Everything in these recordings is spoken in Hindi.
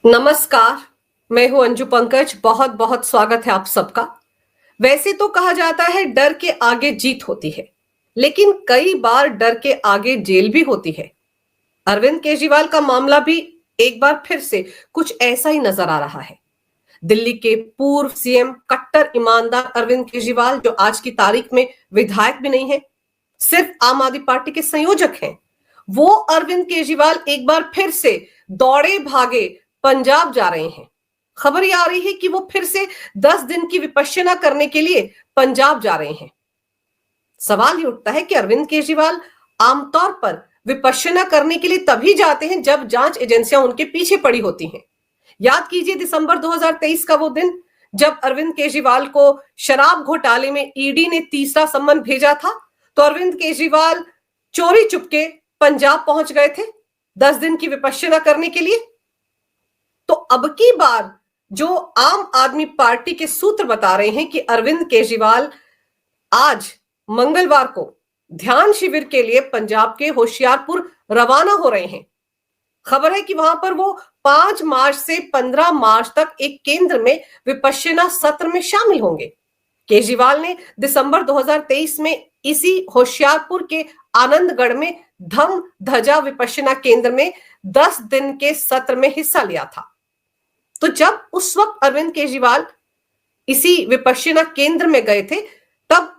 नमस्कार। मैं हूं अंजू पंकज। बहुत बहुत स्वागत है आप सबका। वैसे तो कहा जाता है डर के आगे जीत होती है, लेकिन कई बार डर के आगे जेल भी होती है। अरविंद केजरीवाल का मामला भी एक बार फिर से कुछ ऐसा ही नजर आ रहा है। दिल्ली के पूर्व सीएम कट्टर ईमानदार अरविंद केजरीवाल, जो आज की तारीख में विधायक भी नहीं है, सिर्फ आम आदमी पार्टी के संयोजक हैं, वो अरविंद केजरीवाल एक बार फिर से दौड़े भागे पंजाब जा रहे हैं। खबर ये आ रही है कि वो फिर से 10 दिन की विपश्यना करने के लिए पंजाब जा रहे हैं। सवाल ये उठता है कि अरविंद केजरीवाल आमतौर पर विपश्यना करने के लिए तभी जाते हैं जब जांच एजेंसियां उनके पीछे पड़ी होती हैं। याद कीजिए दिसंबर 2023 का वो दिन जब अरविंद केजरीवाल को शराब घोटाले में ईडी ने तीसरा सम्मन भेजा था, तो अरविंद केजरीवाल चोरी चुपके पंजाब पहुंच गए थे 10 दिन की विपश्यना करने के लिए। तो अब की बार जो आम आदमी पार्टी के सूत्र बता रहे हैं कि अरविंद केजरीवाल आज मंगलवार को ध्यान शिविर के लिए पंजाब के होशियारपुर रवाना हो रहे हैं। खबर है कि वहां पर वो 5 मार्च से 15 मार्च तक एक केंद्र में विपश्यना सत्र में शामिल होंगे। केजरीवाल ने दिसंबर 2023 में इसी होशियारपुर के आनंदगढ़ में धम ध्वजा विपश्यना केंद्र में 10 दिन के सत्र में हिस्सा लिया था। तो जब उस वक्त अरविंद केजरीवाल इसी विपश्यना केंद्र में गए थे, तब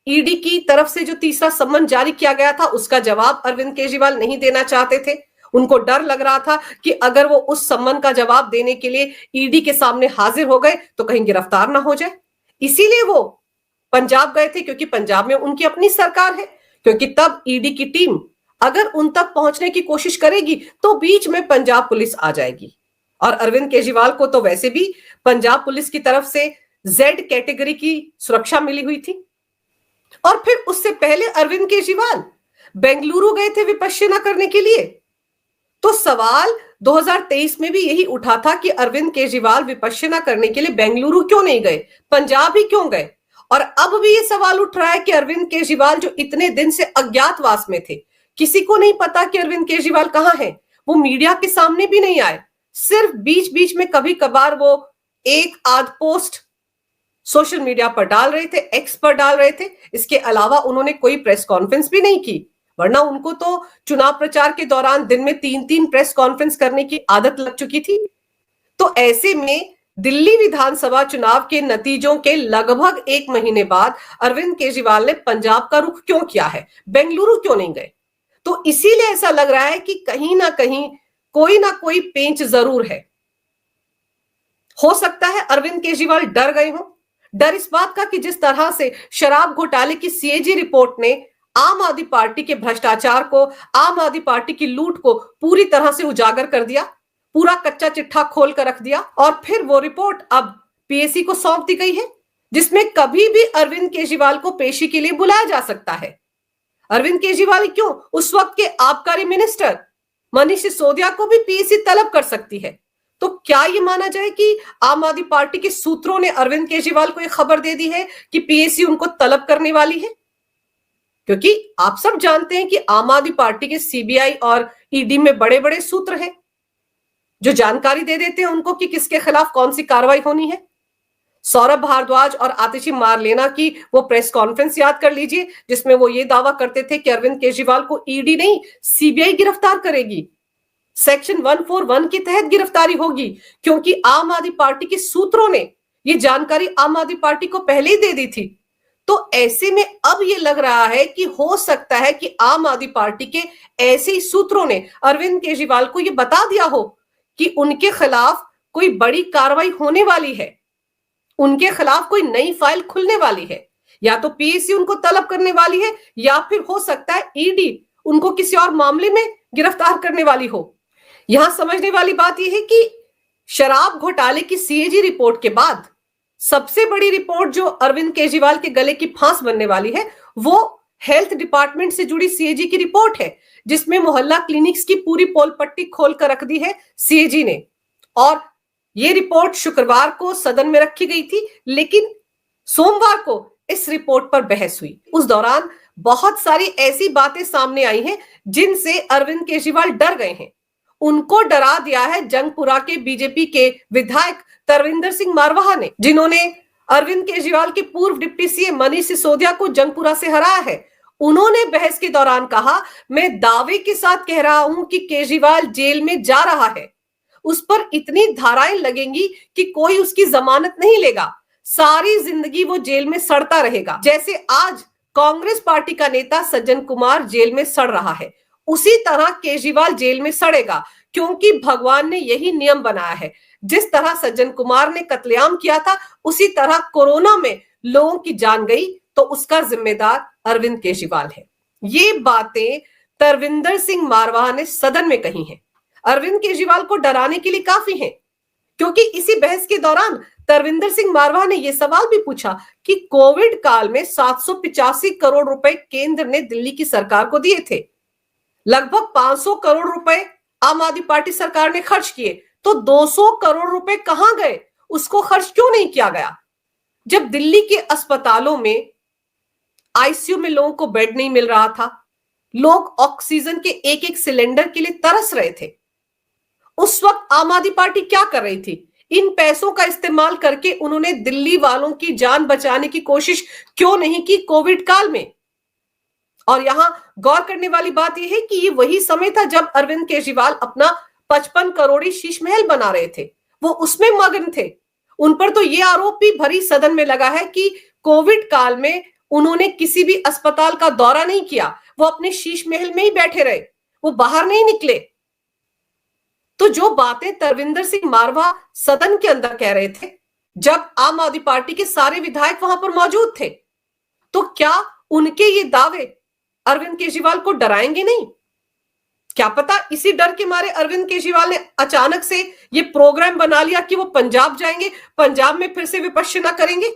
ईडी की तरफ से जो तीसरा सम्मन जारी किया गया था, उसका जवाब अरविंद केजरीवाल नहीं देना चाहते थे। उनको डर लग रहा था कि अगर वो उस सम्मन का जवाब देने के लिए ईडी के सामने हाजिर हो गए तो कहीं गिरफ्तार ना हो जाए। इसीलिए वो पंजाब गए थे, क्योंकि पंजाब में उनकी अपनी सरकार है। क्योंकि तब ईडी की टीम अगर उन तक पहुंचने की कोशिश करेगी तो बीच में पंजाब पुलिस आ जाएगी। और अरविंद केजरीवाल को तो वैसे भी पंजाब पुलिस की तरफ से जेड कैटेगरी की सुरक्षा मिली हुई थी। और फिर उससे पहले अरविंद केजरीवाल बेंगलुरु गए थे विपश्यना करने के लिए। तो सवाल 2023 में भी यही उठा था कि अरविंद केजरीवाल विपश्यना करने के लिए बेंगलुरु क्यों नहीं गए, पंजाब ही क्यों गए। और अब भी ये सवाल उठ रहा है कि अरविंद केजरीवाल जो इतने दिन से अज्ञातवास में थे, किसी को नहीं पता कि अरविंद केजरीवाल कहां है, वो मीडिया के सामने भी नहीं आए। सिर्फ बीच बीच में कभी कभार वो एक आध पोस्ट सोशल मीडिया पर डाल रहे थे, एक्स पर डाल रहे थे। इसके अलावा उन्होंने कोई प्रेस कॉन्फ्रेंस भी नहीं की, वरना उनको तो चुनाव प्रचार के दौरान दिन में 3-3 प्रेस कॉन्फ्रेंस करने की आदत लग चुकी थी। तो ऐसे में दिल्ली विधानसभा चुनाव के नतीजों के लगभग 1 महीने बाद अरविंद केजरीवाल ने पंजाब का रुख क्यों किया है, बेंगलुरु क्यों नहीं गए। तो इसीलिए ऐसा लग रहा है कि कहीं ना कहीं कोई ना कोई पेंच जरूर है। हो सकता है अरविंद केजरीवाल डर गए हों। डर इस बात का कि जिस तरह से शराब घोटाले की सीएजी रिपोर्ट ने आम आदमी पार्टी के भ्रष्टाचार को, आम आदमी पार्टी की लूट को पूरी तरह से उजागर कर दिया, पूरा कच्चा चिट्ठा खोल कर रख दिया। और फिर वो रिपोर्ट अब पीएसी को सौंप दी गई है, जिसमें कभी भी अरविंद केजरीवाल को पेशी के लिए बुलाया जा सकता है। अरविंद केजरीवाल क्यों, उस वक्त के आबकारी मिनिस्टर मनीष सिसोदिया को भी पीएसी तलब कर सकती है। तो क्या ये माना जाए कि आम आदमी पार्टी के सूत्रों ने अरविंद केजरीवाल को यह खबर दे दी है कि पीएसी उनको तलब करने वाली है? क्योंकि आप सब जानते हैं कि आम आदमी पार्टी के सीबीआई और ईडी में बड़े बड़े सूत्र हैं जो जानकारी दे देते हैं उनको कि किसके खिलाफ कौन सी कार्रवाई होनी है। सौरभ भारद्वाज और आतिशी मारलेना की वो प्रेस कॉन्फ्रेंस याद कर लीजिए, जिसमें वो ये दावा करते थे कि अरविंद केजरीवाल को ईडी नहीं सीबीआई गिरफ्तार करेगी, सेक्शन 141 के तहत गिरफ्तारी होगी, क्योंकि आम आदमी पार्टी के सूत्रों ने ये जानकारी आम आदमी पार्टी को पहले ही दे दी थी। तो ऐसे में अब ये लग रहा है कि हो सकता है कि आम आदमी पार्टी के ऐसे ही सूत्रों ने अरविंद केजरीवाल को ये बता दिया हो कि उनके खिलाफ कोई बड़ी कार्रवाई होने वाली है, उनके खिलाफ कोई नई फाइल खुलने वाली है, या तो पीएसी उनको तलब करने वाली है, या फिर हो सकता है ईडी उनको किसी और मामले में गिरफ्तार करने वाली हो। यहां समझने वाली बात यह है कि शराब घोटाले की सीएजी रिपोर्ट के बाद सबसे बड़ी रिपोर्ट जो अरविंद केजरीवाल के गले की फांस बनने वाली है, वो हेल्थ डिपार्टमेंट से जुड़ी सीएजी की रिपोर्ट है, जिसमें मोहल्ला क्लिनिक्स की पूरी पोल पट्टी खोल कर रख दी है सीएजी ने। और यह रिपोर्ट शुक्रवार को सदन में रखी गई थी, लेकिन सोमवार को इस रिपोर्ट पर बहस हुई। उस दौरान बहुत सारी ऐसी बातें सामने आई हैं जिनसे अरविंद केजरीवाल डर गए हैं। उनको डरा दिया है जंगपुरा के बीजेपी के विधायक तरविंदर सिंह मारवाहा ने, जिन्होंने अरविंद केजरीवाल के पूर्व डिप्टी सीएम मनीष सिसोदिया को जंगपुरा से हराया है। उन्होंने बहस के दौरान कहा, मैं दावे के साथ कह रहा हूं कि केजरीवाल जेल में जा रहा है, उस पर इतनी धाराएं लगेंगी कि कोई उसकी जमानत नहीं लेगा, सारी जिंदगी वो जेल में सड़ता रहेगा। जैसे आज कांग्रेस पार्टी का नेता सज्जन कुमार जेल में सड़ रहा है, उसी तरह केजरीवाल जेल में सड़ेगा, क्योंकि भगवान ने यही नियम बनाया है। जिस तरह सज्जन कुमार ने कत्लेआम किया था, उसी तरह कोरोना में लोगों की जान गई तो उसका जिम्मेदार अरविंद केजरीवाल है। ये बातें तरविंदर सिंह मारवाहा ने सदन में कही हैं। अरविंद केजरीवाल को डराने के लिए काफी है, क्योंकि इसी बहस के दौरान तरविंदर सिंह मारवाहा ने यह सवाल भी पूछा कि कोविड काल में 785 करोड़ रुपए केंद्र ने दिल्ली की सरकार को दिए थे, लगभग 500 करोड़ रुपए आम आदमी पार्टी सरकार ने खर्च किए, तो 200 करोड़ रुपए कहां गए, उसको खर्च क्यों नहीं किया गया? जब दिल्ली के अस्पतालों में आईसीयू में लोगों को बेड नहीं मिल रहा था, लोग ऑक्सीजन के एक एक सिलेंडर के लिए तरस रहे थे, उस वक्त आम आदमी पार्टी क्या कर रही थी? इन पैसों का इस्तेमाल करके उन्होंने दिल्ली वालों की जान बचाने की कोशिश क्यों नहीं की कोविड काल में? और यहां गौर करने वाली बात यह है कि ये वही समय था जब अरविंद केजरीवाल अपना 55 करोड़ी शीश महल बना रहे थे, वो उसमें मग्न थे। उन पर तो ये आरोप भी भरी सदन में लगा है कि कोविड काल में उन्होंने किसी भी अस्पताल का दौरा नहीं किया, वो अपने शीश महल में ही बैठे रहे, वो बाहर नहीं निकले। तो जो बातें तरविंदर सिंह मारवाहा सदन के अंदर कह रहे थे, जब आम आदमी पार्टी के सारे विधायक वहां पर मौजूद थे, तो क्या उनके ये दावे अरविंद केजरीवाल को डराएंगे नहीं? क्या पता इसी डर के मारे अरविंद केजरीवाल ने अचानक से ये प्रोग्राम बना लिया कि वो पंजाब जाएंगे, पंजाब में फिर से विपश्यना करेंगे।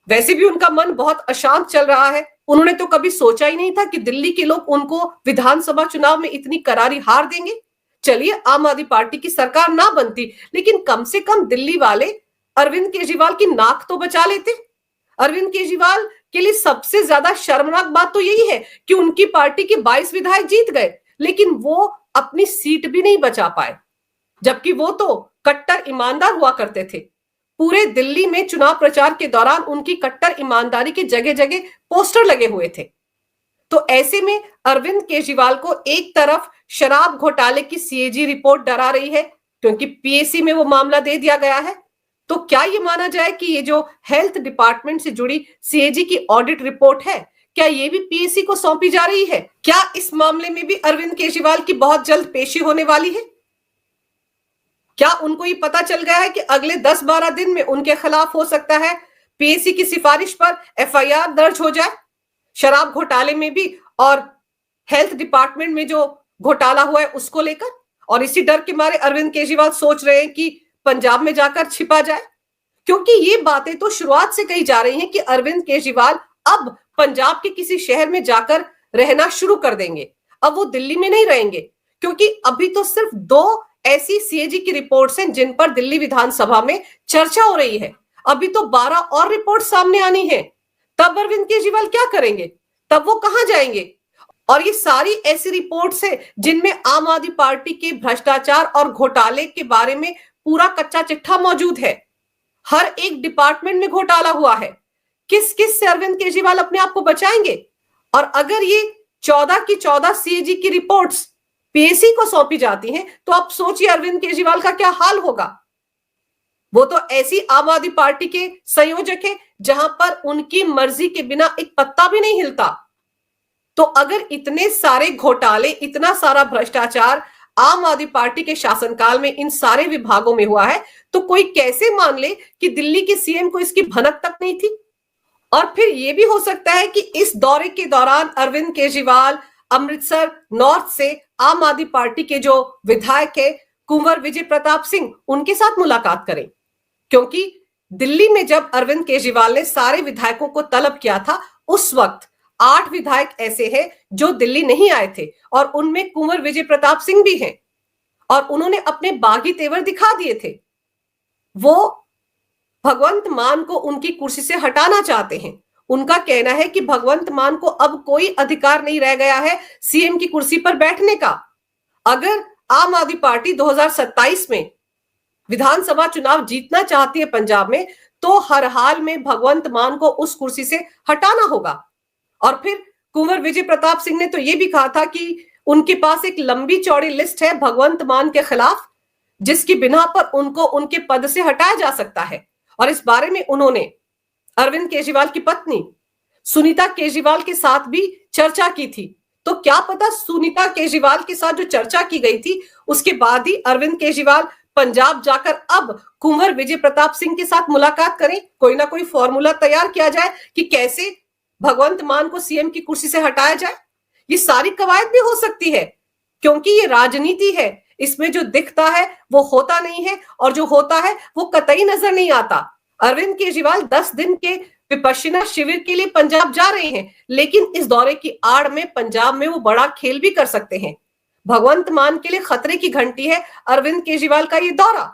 वैसे भी उनका मन बहुत अशांत चल रहा है। उन्होंने तो कभी सोचा ही नहीं था कि दिल्ली के लोग उनको विधानसभा चुनाव में इतनी करारी हार देंगे। चलिए, आम आदमी पार्टी की सरकार ना बनती, लेकिन कम से कम दिल्ली वाले अरविंद केजरीवाल की नाक तो बचा लेते। अरविंद केजरीवाल के लिए सबसे ज्यादा शर्मनाक बात तो यही है कि उनकी पार्टी के 22 विधायक जीत गए, लेकिन वो अपनी सीट भी नहीं बचा पाए, जबकि वो तो कट्टर ईमानदार हुआ करते थे। पूरे दिल्ली में चुनाव प्रचार के दौरान उनकी कट्टर ईमानदारी के जगह जगह पोस्टर लगे हुए थे। तो ऐसे में अरविंद केजरीवाल को एक तरफ शराब घोटाले की सीएजी रिपोर्ट डरा रही है, क्योंकि पीएसी में वो मामला दे दिया गया है। तो क्या ये माना जाए कि ये जो हेल्थ डिपार्टमेंट से जुड़ी सीएजी की ऑडिट रिपोर्ट है, क्या ये भी पीएसी को सौंपी जा रही है? क्या इस मामले में भी अरविंद केजरीवाल की बहुत जल्द पेशी होने वाली है? क्या उनको ये पता चल गया है कि अगले 10-12 दिन में उनके खिलाफ हो सकता है पीएसी की सिफारिश पर एफआईआर दर्ज हो जाए, शराब घोटाले में भी और हेल्थ डिपार्टमेंट में जो घोटाला हुआ है उसको लेकर? और इसी डर के मारे अरविंद केजरीवाल सोच रहे हैं कि पंजाब में जाकर छिपा जाए, क्योंकि ये बातें तो शुरुआत से कही जा रही हैं कि अरविंद केजरीवाल अब पंजाब के किसी शहर में जाकर रहना शुरू कर देंगे। अब वो दिल्ली में नहीं रहेंगे, क्योंकि अभी तो सिर्फ 2 ऐसी सीएजी की रिपोर्ट्स हैं जिन पर दिल्ली विधानसभा में चर्चा हो रही है। अभी तो 12 और रिपोर्ट सामने आनी है। तब अरविंद केजरीवाल क्या करेंगे? तब वो कहां जाएंगे? और ये सारी ऐसी रिपोर्ट्स है जिनमें आम आदमी पार्टी के भ्रष्टाचार और घोटाले के बारे में पूरा कच्चा चिट्ठा मौजूद है। हर एक डिपार्टमेंट में घोटाला हुआ है। किस किस से अरविंद केजरीवाल अपने आप को बचाएंगे? और अगर ये 14 की 14 सीएजी की रिपोर्ट्स पीएसी को सौंपी जाती हैं, तो आप सोचिए अरविंद केजरीवाल का क्या हाल होगा। वो तो ऐसी आम आदमी पार्टी के संयोजक है जहां पर उनकी मर्जी के बिना एक पत्ता भी नहीं हिलता। तो अगर इतने सारे घोटाले, इतना सारा भ्रष्टाचार आम आदमी पार्टी के शासनकाल में इन सारे विभागों में हुआ है, तो कोई कैसे मान ले कि दिल्ली के सीएम को इसकी भनक तक नहीं थी? और फिर यह भी हो सकता है कि इस दौरे के दौरान अरविंद केजरीवाल अमृतसर नॉर्थ से आम आदमी पार्टी के जो विधायक है कुंवर विजय प्रताप सिंह, उनके साथ मुलाकात करें, क्योंकि दिल्ली में जब अरविंद केजरीवाल ने सारे विधायकों को तलब किया था, उस वक्त 8 विधायक ऐसे हैं जो दिल्ली नहीं आए थे, और उनमें कुंवर विजय प्रताप सिंह भी हैं, और उन्होंने अपने बागी तेवर दिखा दिए थे। वो भगवंत मान को उनकी कुर्सी से हटाना चाहते हैं। उनका कहना है कि भगवंत मान को अब कोई अधिकार नहीं रह गया है सीएम की कुर्सी पर बैठने का। अगर आम आदमी पार्टी 2027 में विधानसभा चुनाव जीतना चाहती है पंजाब में, तो हर हाल में भगवंत मान को उस कुर्सी से हटाना होगा। और फिर कुंवर विजय प्रताप सिंह ने तो यह भी कहा था कि उनके पास एक लंबी चौड़ी लिस्ट है भगवंत मान के खिलाफ, जिसकी बिना पर उनको उनके पद से हटाया जा सकता है। और इस बारे में उन्होंने अरविंद केजरीवाल की पत्नी सुनीता केजरीवाल के साथ भी चर्चा की थी। तो क्या पता सुनीता केजरीवाल के साथ जो चर्चा की गई थी उसके बाद ही अरविंद केजरीवाल पंजाब जाकर अब कुंवर विजय प्रताप सिंह के साथ मुलाकात करें, कोई ना कोई फॉर्मूला तैयार किया जाए कि कैसे भगवंत मान को सीएम की कुर्सी से हटाया जाए। ये सारी कवायद भी हो सकती है, क्योंकि ये राजनीति है। इसमें जो दिखता है वो होता नहीं है, और जो होता है वो कतई नजर नहीं आता। अरविंद केजरीवाल 10 दिन के विपश्यना शिविर के लिए पंजाब जा रहे हैं, लेकिन इस दौरे की आड़ में पंजाब में वो बड़ा खेल भी कर सकते हैं। भगवंत मान के लिए खतरे की घंटी है अरविंद केजरीवाल का ये दौरा।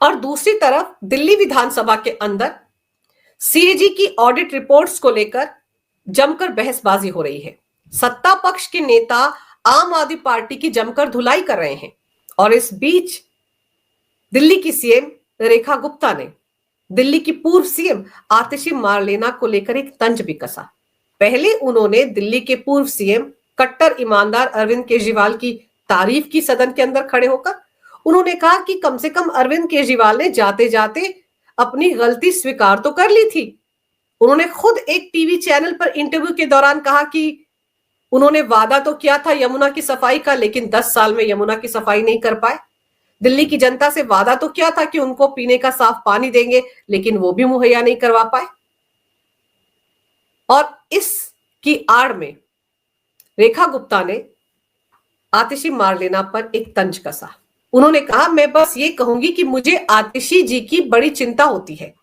और दूसरी तरफ दिल्ली विधानसभा के अंदर सीएजी की ऑडिट रिपोर्ट्स को लेकर जमकर बहसबाजी हो रही है। सत्ता पक्ष के नेता आम आदमी पार्टी की जमकर धुलाई कर रहे हैं, और इस बीच दिल्ली की सीएम रेखा गुप्ता ने दिल्ली की पूर्व सीएम आतिशी मारलेना को लेकर एक तंज भी कसा। पहले उन्होंने दिल्ली के पूर्व सीएम कट्टर ईमानदार अरविंद केजरीवाल की तारीफ की सदन के अंदर खड़े होकर। उन्होंने कहा कि कम से कम अरविंद केजरीवाल ने जाते जाते अपनी गलती स्वीकार तो कर ली थी। उन्होंने खुद एक टीवी चैनल पर इंटरव्यू के दौरान कहा कि उन्होंने वादा तो किया था यमुना की सफाई का, लेकिन 10 साल में यमुना की सफाई नहीं कर पाए। दिल्ली की जनता से वादा तो किया था कि उनको पीने का साफ पानी देंगे, लेकिन वो भी मुहैया नहीं करवा पाए। और इसकी आड़ में रेखा गुप्ता ने आतिशी मारलेना पर एक तंज कसा। उन्होंने कहा, मैं बस ये कहूंगी कि मुझे आतिशी जी की बड़ी चिंता होती है।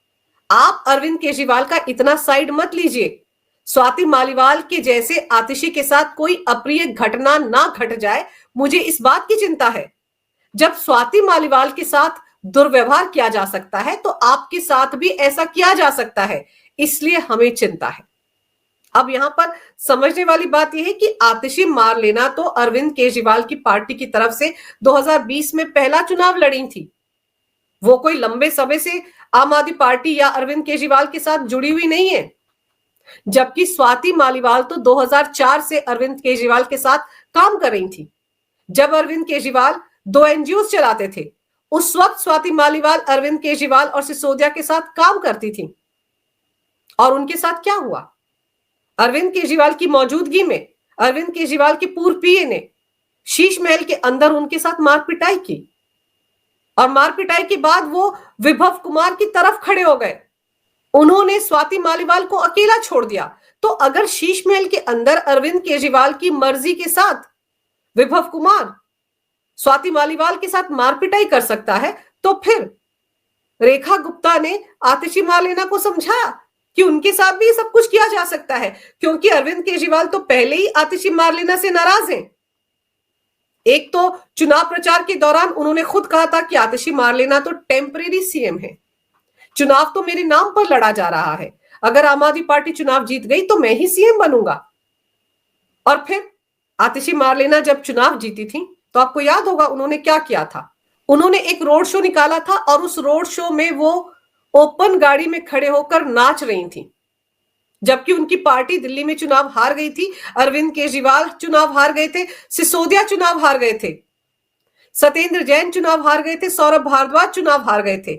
आप अरविंद केजरीवाल का इतना साइड मत लीजिए। स्वाति मालीवाल के जैसे आतिशी के साथ कोई अप्रिय घटना ना घट जाए, मुझे इस बात की चिंता है। जब स्वाति मालीवाल के साथ दुर्व्यवहार किया जा सकता है, तो आपके साथ भी ऐसा किया जा सकता है, इसलिए हमें चिंता है। अब यहां पर समझने वाली बात यह है कि आतिशी मारलेना तो अरविंद केजरीवाल की पार्टी की तरफ से 2020 में पहला चुनाव लड़ी थी। वो कोई लंबे समय से आम आदमी पार्टी या अरविंद केजरीवाल के साथ जुड़ी हुई नहीं है। जबकि स्वाति मालीवाल तो 2004 से अरविंद केजरीवाल के साथ काम कर रही थी। जब अरविंद केजरीवाल 2 एनजीओ चलाते थे, उस वक्त स्वाति मालीवाल अरविंद केजरीवाल और सिसोदिया के साथ काम करती थी। और उनके साथ क्या हुआ? अरविंद केजरीवाल की मौजूदगी में अरविंद केजरीवाल के पूर्व पीए ने शीश महल के अंदर उनके साथ मारपिटाई की, और मारपिटाई के बाद वो विभव कुमार की तरफ खड़े हो गए। उन्होंने स्वाति मालीवाल को अकेला छोड़ दिया। तो अगर शीश महल के अंदर अरविंद केजरीवाल की मर्जी के साथ विभव कुमार स्वाति मालीवाल के साथ मारपिटाई कर सकता है, तो फिर रेखा गुप्ता ने आतिशी मारलेना को समझाया कि उनके साथ भी सब कुछ किया जा सकता है, क्योंकि अरविंद केजरीवाल तो पहले ही आतिशी मारलेना से नाराज हैं। एक तो चुनाव प्रचार के दौरान उन्होंने खुद कहा था कि आतिशी मारलेना तो टेम्परेरी सीएम है, चुनाव तो मेरे नाम पर लड़ा जा रहा है, अगर आम आदमी पार्टी चुनाव जीत गई तो मैं ही सीएम बनूंगा। और फिर आतिशी मारलेना जब चुनाव जीती थी, तो आपको याद होगा उन्होंने क्या किया था। उन्होंने एक रोड शो निकाला था, और उस रोड शो में वो ओपन गाड़ी में खड़े होकर नाच रही थी, जबकि उनकी पार्टी दिल्ली में चुनाव हार गई थी। अरविंद केजरीवाल चुनाव हार गए थे, सिसोदिया चुनाव हार गए थे, सत्येंद्र जैन चुनाव हार गए थे, सौरभ भारद्वाज चुनाव हार गए थे।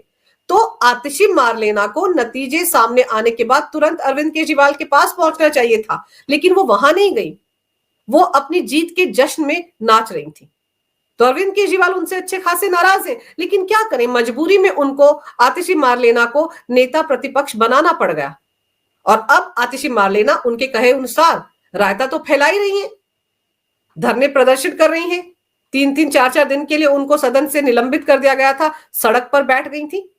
तो आतिशी मारलेना को नतीजे सामने आने के बाद तुरंत अरविंद केजरीवाल के पास पहुंचना चाहिए था, लेकिन वो वहां नहीं गई। वो अपनी जीत के जश्न में नाच रही थी। तो अरविंद केजरीवाल उनसे अच्छे खासे नाराज हैं, लेकिन क्या करें, मजबूरी में उनको आतिशी मारलेना को नेता प्रतिपक्ष बनाना पड़ गया। और अब आतिशी मारलेना उनके कहे अनुसार रायता तो फैला ही रही है, धरने प्रदर्शन कर रही हैं। 3-3, 4-4 दिन के लिए उनको सदन से निलंबित कर दिया गया था, सड़क पर बैठ गई थी।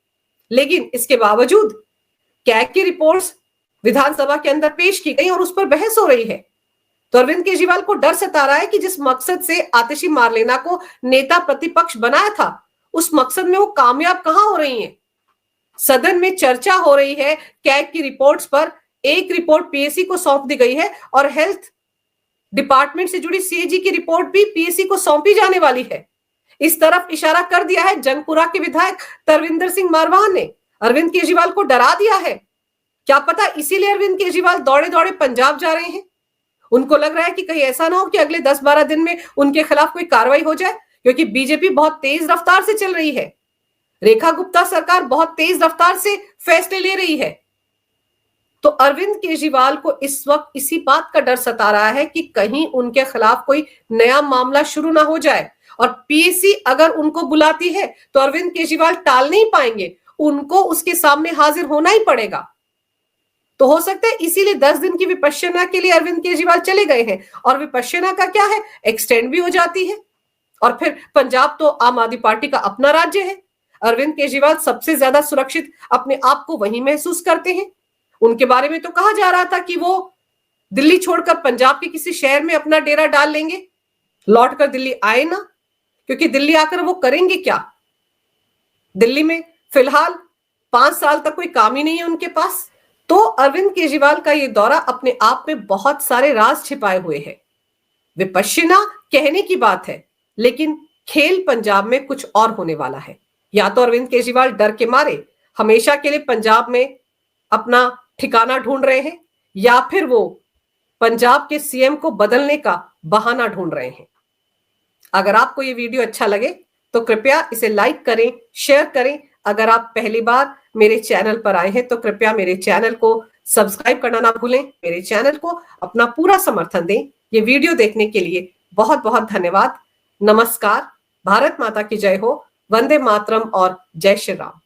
लेकिन इसके बावजूद कैग की रिपोर्ट्स विधानसभा के अंदर पेश की गई और उस पर बहस हो रही है। तो अरविंद केजरीवाल को डर सता रहा है कि जिस मकसद से आतिशी मारलेना को नेता प्रतिपक्ष बनाया था, उस मकसद में वो कामयाब कहां हो रही हैं। सदन में चर्चा हो रही है कैग की रिपोर्ट्स पर। एक रिपोर्ट पीएसी को सौंप दी गई है और हेल्थ डिपार्टमेंट से जुड़ी सीएजी की रिपोर्ट भी पीएससी को सौंपी जाने वाली है। इस तरफ इशारा कर दिया है जंगपुरा के विधायक तरविंदर सिंह मारवाह ने। अरविंद केजरीवाल को डरा दिया है। क्या पता इसीलिए अरविंद केजरीवाल दौड़े दौड़े पंजाब जा रहे हैं। उनको लग रहा है कि कहीं ऐसा ना हो कि अगले 10-12 दिन में उनके खिलाफ कोई कार्रवाई हो जाए, क्योंकि बीजेपी बहुत तेज रफ्तार से चल रही है। रेखा गुप्ता सरकार बहुत तेज रफ्तार से फैसले ले रही है। तो अरविंद केजरीवाल को इस वक्त इसी बात का डर सता रहा है कि कहीं उनके खिलाफ कोई नया मामला शुरू ना हो जाए, और पीएससी अगर उनको बुलाती है तो अरविंद केजरीवाल टाल नहीं पाएंगे, उनको उसके सामने हाजिर होना ही पड़ेगा। तो हो सकता है इसीलिए 10 दिन की विपश्यना के लिए अरविंद केजरीवाल चले गए हैं, और विपश्यना का क्या है, एक्सटेंड भी हो जाती है। और फिर पंजाब तो आम आदमी पार्टी का अपना राज्य है। अरविंद केजरीवाल सबसे ज्यादा सुरक्षित अपने आप को वहीं महसूस करते हैं। उनके बारे में तो कहा जा रहा था कि वो दिल्ली छोड़कर पंजाब के किसी शहर में अपना डेरा डाल लेंगे, लौटकर दिल्ली आए ना, क्योंकि दिल्ली आकर वो करेंगे क्या। दिल्ली में फिलहाल 5 साल तक कोई काम ही नहीं है उनके पास। तो अरविंद केजरीवाल का ये दौरा अपने आप में बहुत सारे राज छिपाए हुए है। विपश्यना कहने की बात है, लेकिन खेल पंजाब में कुछ और होने वाला है। या तो अरविंद केजरीवाल डर के मारे हमेशा के लिए पंजाब में अपना ठिकाना ढूंढ रहे हैं, या फिर वो पंजाब के सीएम को बदलने का बहाना ढूंढ रहे हैं। अगर आपको ये वीडियो अच्छा लगे तो कृपया इसे लाइक करें, शेयर करें। अगर आप पहली बार मेरे चैनल पर आए हैं तो कृपया मेरे चैनल को सब्सक्राइब करना ना भूलें। मेरे चैनल को अपना पूरा समर्थन दें। ये वीडियो देखने के लिए बहुत बहुत धन्यवाद। नमस्कार। भारत माता की जय हो। वंदे मातरम और जय श्री राम।